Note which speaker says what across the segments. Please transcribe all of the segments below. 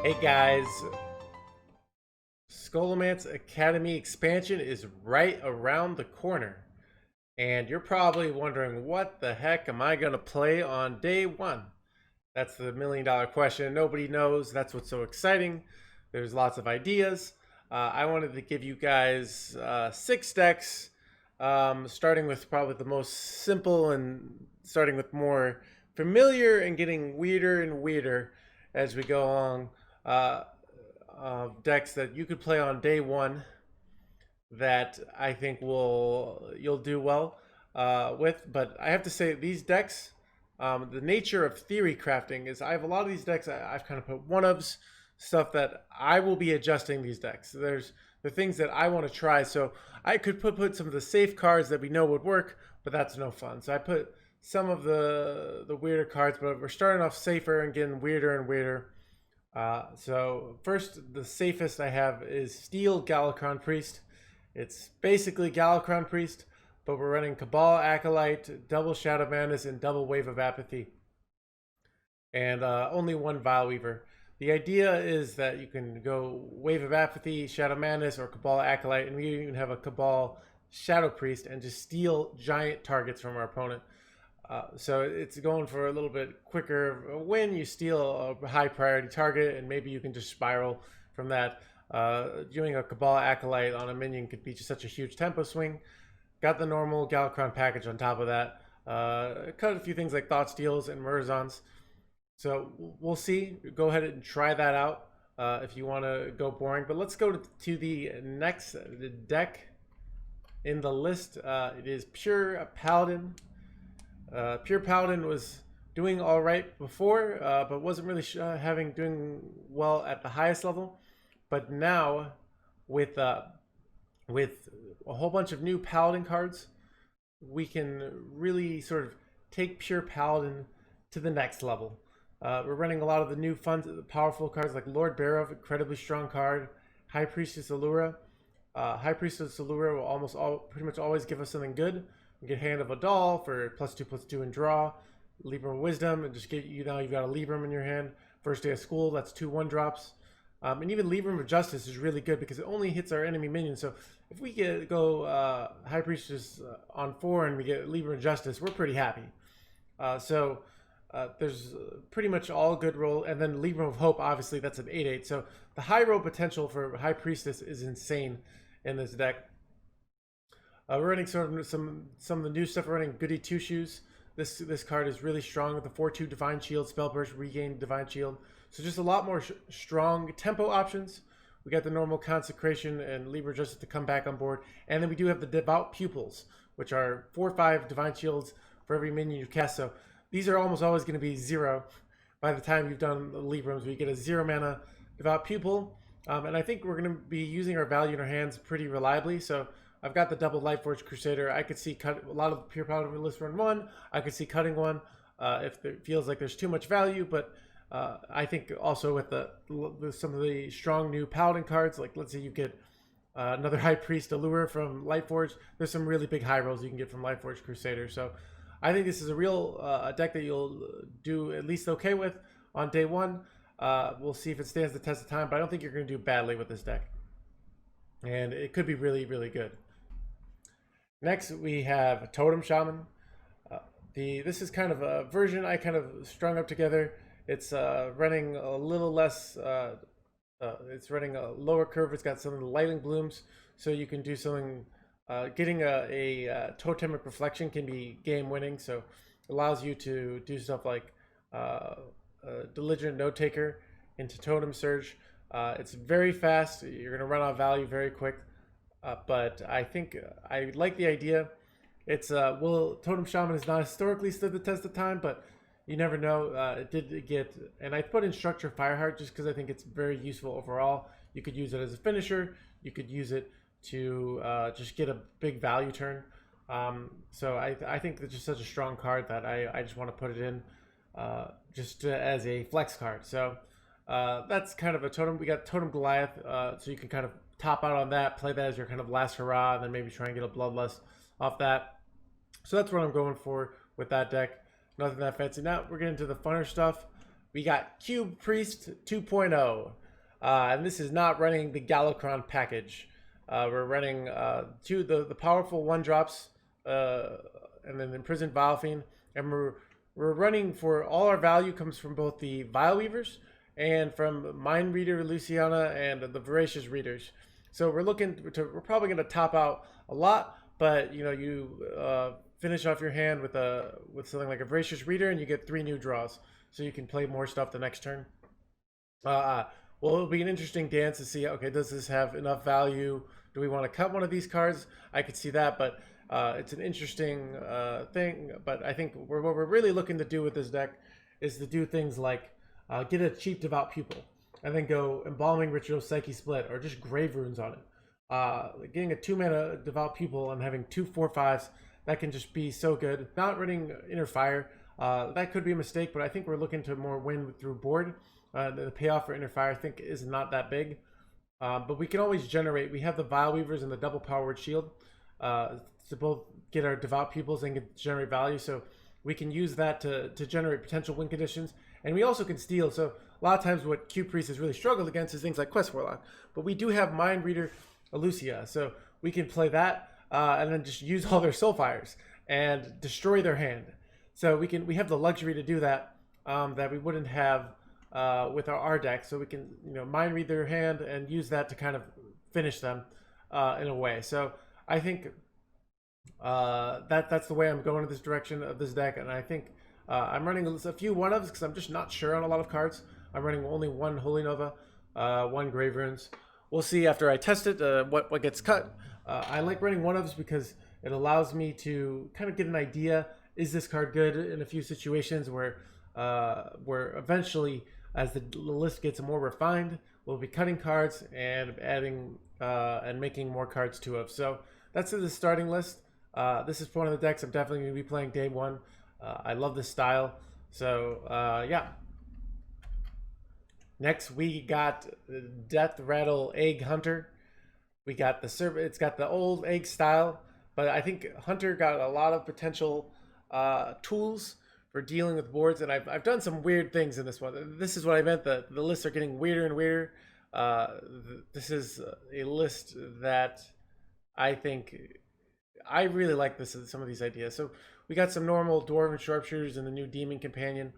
Speaker 1: Hey guys, Scholomance Academy expansion is right around the corner. And you're probably wondering, what the heck am I going to play on day one? That's the $1,000,000 question. Nobody knows. That's what's so exciting. There's lots of ideas. I wanted to give you guys 6 decks, starting with probably the most simple and starting with more familiar and getting weirder and weirder as we go along. Uh, Decks that you could play on day one that I think you'll do well with. But I have to say these decks, the nature of theory crafting is I have a lot of these decks. I've kind of put one ofs stuff that I will be adjusting these decks. There's the things that I want to try. So I could put some of the safe cards that we know would work, but that's no fun. So I put some of the weirder cards, but we're starting off safer and getting weirder and weirder. So first, the safest I have is Steel Galakrond Priest. It's basically Galakrond Priest, but we're running Cabal Acolyte, double Shadow Madness, and double Wave of Apathy, and only one Vile Weaver. The idea is that you can go Wave of Apathy, Shadow Madness, or Cabal Acolyte, and we even have a Cabal Shadow Priest, and just steal giant targets from our opponent. So it's going for a little bit quicker win. You steal a high priority target, and maybe you can just spiral from that. Doing a Cabal Acolyte on a minion could be just such a huge tempo swing. Got the normal Galakrond package on top of that. Cut a few things like Thought Steals and Murazons. So we'll see. Go ahead and try that out if you want to go boring. But let's go to the next deck in the list. It is Pure Paladin. Pure Paladin was doing all right before, but wasn't really doing well at the highest level. But now, with a whole bunch of new Paladin cards, we can really sort of take Pure Paladin to the next level. We're running a lot of the new fun, powerful cards like Lord Barrow, incredibly strong card. High Priestess Allura. High Priestess Allura will pretty much always give us something good. We get Hand of Adal for +2/+2 and draw. Libram Wisdom, and just get you now you've got a Libram in your hand. First day of school, that's 2/1 drops. And even Libram of Justice is really good because it only hits our enemy minions. So if we go High Priestess on 4 and we get Libram of Justice, we're pretty happy. There's pretty much all good roll, and then Libram of Hope, obviously that's an 8/8. So the high roll potential for High Priestess is insane in this deck. We're running sort of some of the new stuff. We're running Goody Two Shoes. This card is really strong with the 4/2 Divine Shield, Spell Burst, Regain Divine Shield. So just a lot more strong tempo options. We got the normal Consecration and Libra Justice to come back on board. And then we do have the Devout Pupils, which are 4/5 Divine Shields for every minion you cast. So these are almost always going to be 0 by the time you've done the Librams. We get a 0 mana Devout Pupil. And I think we're going to be using our value in our hands pretty reliably. So I've got the double Lightforge Crusader. I could see a lot of Pure Paladin lists run one. I could see cutting one if it feels like there's too much value. But I think also with some of the strong new Paladin cards, like let's say you get another High Priest Allure from Lightforge. There's some really big high rolls you can get from Lightforge Crusader. So I think this is a real deck that you'll do at least okay with on day one. We'll see if it stands the test of time, but I don't think you're going to do badly with this deck. And it could be really, really good. Next, we have Totem Shaman. This is kind of a version I kind of strung up together. It's running a little less. It's running a lower curve. It's got some of the lightning blooms, so you can do something. Getting a totemic reflection can be game winning, so it allows you to do stuff like Diligent Note Taker into Totem Surge. It's very fast. You're going to run out of value very quick. But I think I like the idea. It's Totem Shaman has not historically stood the test of time, but you never know. It did get, and I put in Structure Fireheart just because I think it's very useful overall. You could use it as a finisher. You could use it to just get a big value turn. So I think it's just such a strong card that I just want to put it in just as a flex card. So that's kind of a totem. We got Totem Goliath, so you can kind of top out on that, play that as your kind of last hurrah, and then maybe try and get a Bloodlust off that. So that's what I'm going for with that deck. Nothing that fancy. Now we're getting to the funner stuff. we got Cube Priest 2.0. And this is not running the Galakrond package. We're running the powerful 1-drops, and then Imprisoned Vilefiend. And we're running for all our value comes from both the Vile Weavers and from Mind Reader Luciana and the Voracious Readers. So we're probably going to top out a lot, but you finish off your hand with something like a Voracious Reader, and you get 3 new draws, so you can play more stuff the next turn. Well, it'll be an interesting dance to see. Okay, does this have enough value? Do we want to cut one of these cards? I could see that, but it's an interesting thing. But I think what we're really looking to do with this deck is to do things like get a cheap Devout Pupil, and then go Embalming Ritual, Psyche Split, or just Grave Runes on it. Getting a 2-mana Devout Pupil and having 2 4/5s, that can just be so good. Not running Inner Fire, that could be a mistake, but I think we're looking to more win through board. The payoff for Inner Fire, I think, is not that big. But we can always generate. We have the Vile Weavers and the double powered shield to both get our Devout Pupils and generate value. So we can use that to generate potential win conditions. And we also can steal. So a lot of times what Cube Priest has really struggled against is things like Quest Warlock. But we do have Mind Reader Lucia. So we can play that and then just use all their Soulfires and destroy their hand. So we have the luxury to do that that we wouldn't have with our deck. So we can mind read their hand and use that to kind of finish them in a way. So I think that's the way I'm going in this direction of this deck. And I think I'm running a few 1-ofs because I'm just not sure on a lot of cards. I'm running only 1 Holy Nova, 1 Grave Runes. We'll see after I test it what gets cut. I like running 1-ofs because it allows me to kind of get an idea, is this card good in a few situations where eventually, as the list gets more refined, we'll be cutting cards and adding and making more cards to it. So that's the starting list. This is one of the decks I'm definitely going to be playing day 1. I love this style. So yeah. Next we got Deathrattle Egg Hunter. We got it's got the old egg style, but I think Hunter got a lot of potential tools for dealing with boards, and I've done some weird things in this one. This is what I meant. The lists are getting weirder and weirder. This is a list that I think I really like. Some of these ideas. So we got some normal Dwarven Sharpshooters and the new Demon Companion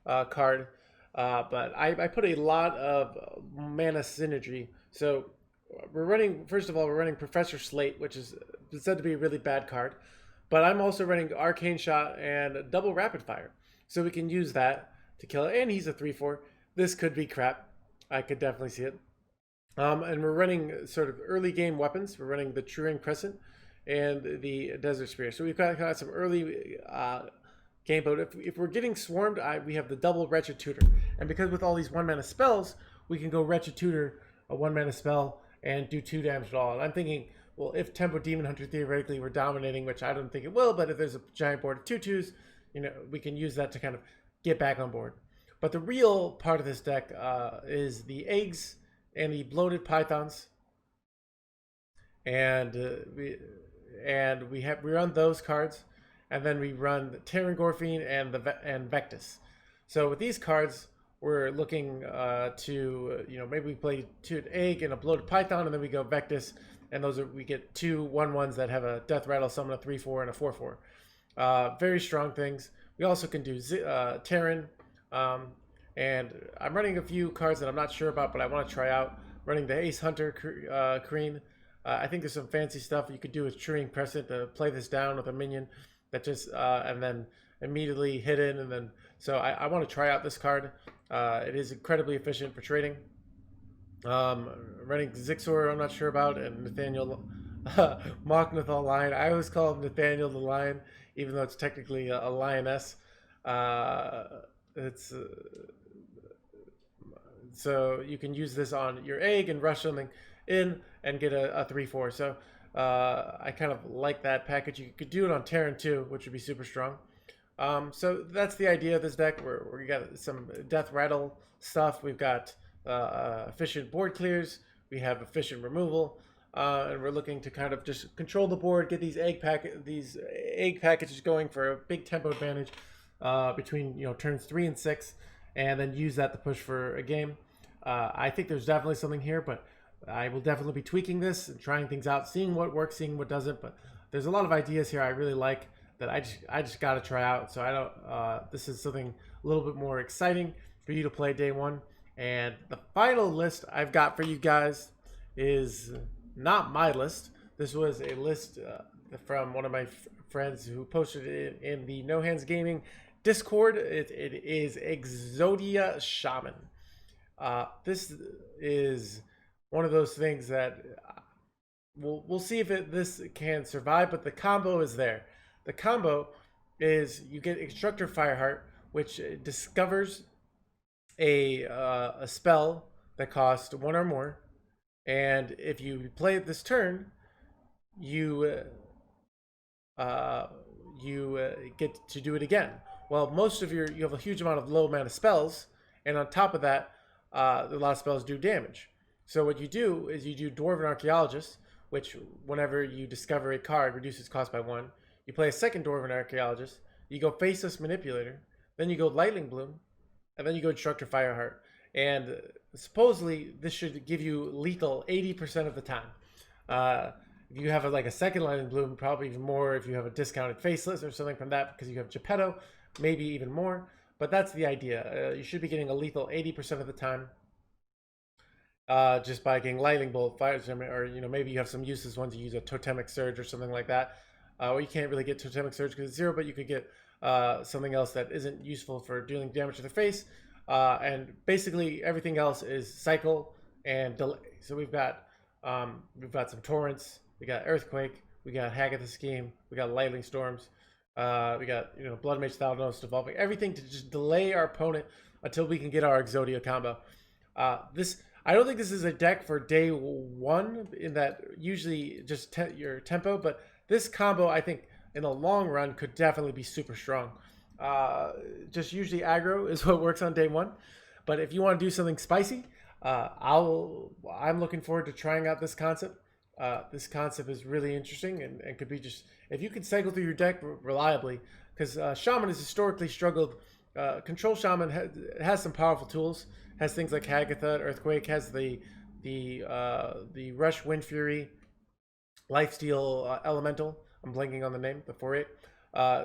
Speaker 1: card, but I put a lot of mana synergy. So we're running. First of all, we're running Professor Slate, which is said to be a really bad card. But I'm also running Arcane Shot and Double Rapid Fire. So we can use that to kill it. And he's a 3/4. This could be crap. I could definitely see it. And we're running sort of early game weapons. We're running the Turin Crescent and the Desert Spear. So we've got some early game. But if we're getting swarmed, we have the double Wretched Tutor. And because with all these 1-mana spells, we can go Wretched Tutor, a 1-mana spell, and do 2 damage at all. And I'm thinking, well, if Tempo Demon Hunter theoretically were dominating, which I don't think it will, but if there's a giant board of 2/2s, we can use that to kind of get back on board. But the real part of this deck is the eggs and the bloated pythons, and we run those cards, and then we run the Terran Gorfine and Vectus. So with these cards, we're looking to maybe we play 2 egg and a bloated python, and then we go Vectus. And we get 2 1/1s that have a Deathrattle, summon a 3/4 and a 4/4. Very strong things. We also can do Terran. And I'm running a few cards that I'm not sure about, but I want to try out. Running the Ace Hunter Kreen. I think there's some fancy stuff you could do with Turin Crescent to play this down with a minion that just and then immediately hit in. And then so I want to try out this card. It is incredibly efficient for trading. Running Zixor, I'm not sure about, and Nathaniel Mocknathal Lion. I always call him Nathaniel the Lion, even though it's technically a lioness. So you can use this on your egg and rush something in and get a 3/4. So I kind of like that package. You could do it on Terran too, which would be super strong. So that's the idea of this deck. We got some Deathrattle stuff. We've got efficient board clears, we have efficient removal, and we're looking to kind of just control the board, get these egg packages going for a big tempo advantage between turns 3 and 6, and then use that to push for a game. I think there's definitely something here, but I will definitely be tweaking this and trying things out, seeing what works, seeing what doesn't. But there's a lot of ideas here I really like that I just got to try out. So I don't. This is something a little bit more exciting for you to play day one. And the final list I've got for you guys is not my list. This was a list from one of my friends who posted it in the No Hands Gaming Discord. It is Exodia Shaman. This is one of those things that we'll see if this can survive, but the combo is there. The combo is you get Instructor Fireheart, which discovers a spell that costs 1 or more, and if you play it this turn, you get to do it again. Well, most of you have a huge amount of low mana spells, and on top of that, a lot of spells do damage. So what you do is you do Dwarven Archaeologist, which whenever you discover a card, reduces cost by 1. You play a second Dwarven Archaeologist, you go Faceless Manipulator, then you go Lightning Bloom, and then you go Instructor Fireheart. And supposedly this should give you lethal 80% of the time. If you have like a second Lightning Bloom, probably even more if you have a discounted Faceless or something from that, because you have Geppetto, maybe even more. But that's the idea. You should be getting a lethal 80% of the time. Just by getting Lightning Bolt, Fire, or maybe you have some useless ones. You use a Totemic Surge or something like that. Or you can't really get Totemic Surge because it's 0, but you could get something else that isn't useful for dealing damage to the face. And basically everything else is cycle and delay. So we've got some Torrents, we got Earthquake, we got Hagatha Scheme, we got Lightning Storms, we got Blood Mage Thalanos Devolving, everything to just delay our opponent until we can get our Exodia combo. I don't think this is a deck for day one, in that usually just your tempo, but this combo I think in the long run could definitely be super strong. Just usually aggro is what works on day one, but if you want to do something spicy, I'm looking forward to trying out this concept. This concept is really interesting and could be just, if you can cycle through your deck reliably, because Shaman has historically struggled. Control Shaman has some powerful tools, has things like Hagatha, Earthquake, has the Rush, Wind Fury, Lifesteal Elemental. I'm blanking on the name, the 4/8.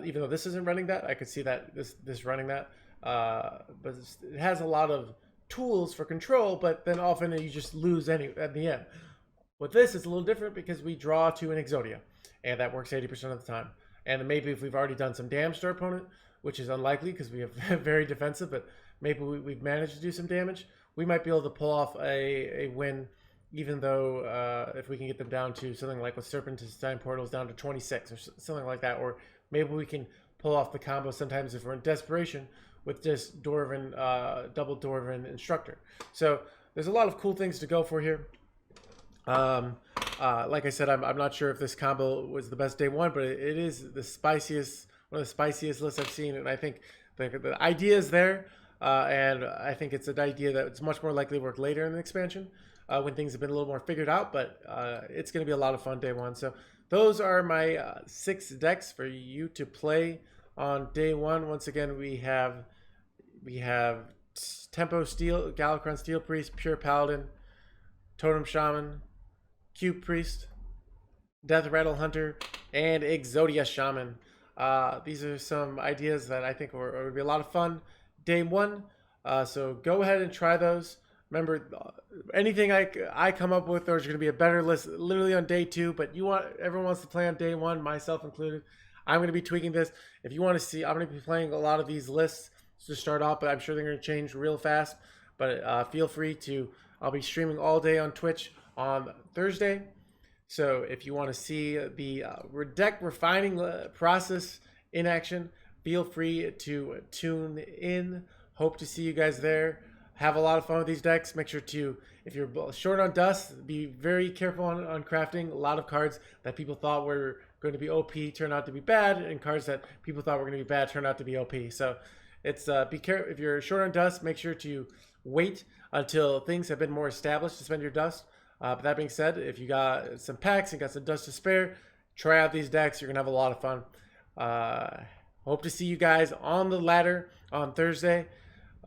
Speaker 1: Even though this isn't running that, I could see that this running that. But it has a lot of tools for control, but then often you just lose at the end. With this, it's a little different because we draw to an Exodia, and that works 80% of the time. And maybe if we've already done some damage to our opponent, which is unlikely because we have very defensive, but maybe we've managed to do some damage, we might be able to pull off a win, even though if we can get them down to something like with Serpentine Portals down to 26 or something like that, or maybe we can pull off the combo sometimes if we're in desperation with just Dwarven, double Dwarven Instructor. So there's a lot of cool things to go for here. Like I said, I'm not sure if this combo was the best day one, but it is the spiciest, one of the spiciest lists I've seen, and I think the idea is there, and I think it's an idea that it's much more likely to work later in the expansion when things have been a little more figured out, but it's going to be a lot of fun day one. So those are my 6 decks for you to play on day one. Once again, we have Tempo Steel, Galakrond Steel Priest, Pure Paladin, Totem Shaman, Cube Priest, Deathrattle Hunter, and Exodia Shaman. These are some ideas that I think would be a lot of fun day one. So go ahead and try those. Remember, anything I come up with, there's going to be a better list literally on day 2. But everyone wants to play on day 1, myself included. I'm going to be tweaking this. If you want to see, I'm going to be playing a lot of these lists to start off, but I'm sure they're going to change real fast. But feel free to. I'll be streaming all day on Twitch on Thursday. So if you want to see the deck refining process in action, feel free to tune in. Hope to see you guys there. Have a lot of fun with these decks. Make sure to, if you're short on dust, be very careful on crafting. A lot of cards that people thought were going to be OP turn out to be bad, and cards that people thought were going to be bad turn out to be OP. So it's be careful. If you're short on dust, make sure to wait until things have been more established to spend your dust. But that being said, if you got some packs and got some dust to spare, try out these decks. You're going to have a lot of fun. Hope to see you guys on the ladder on Thursday.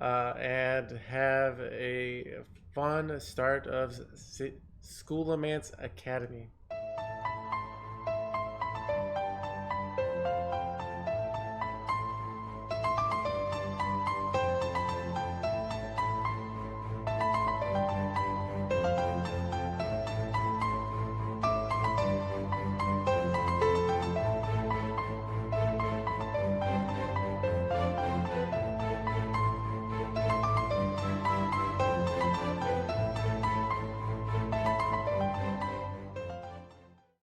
Speaker 1: and have a fun start of Scholomance Academy.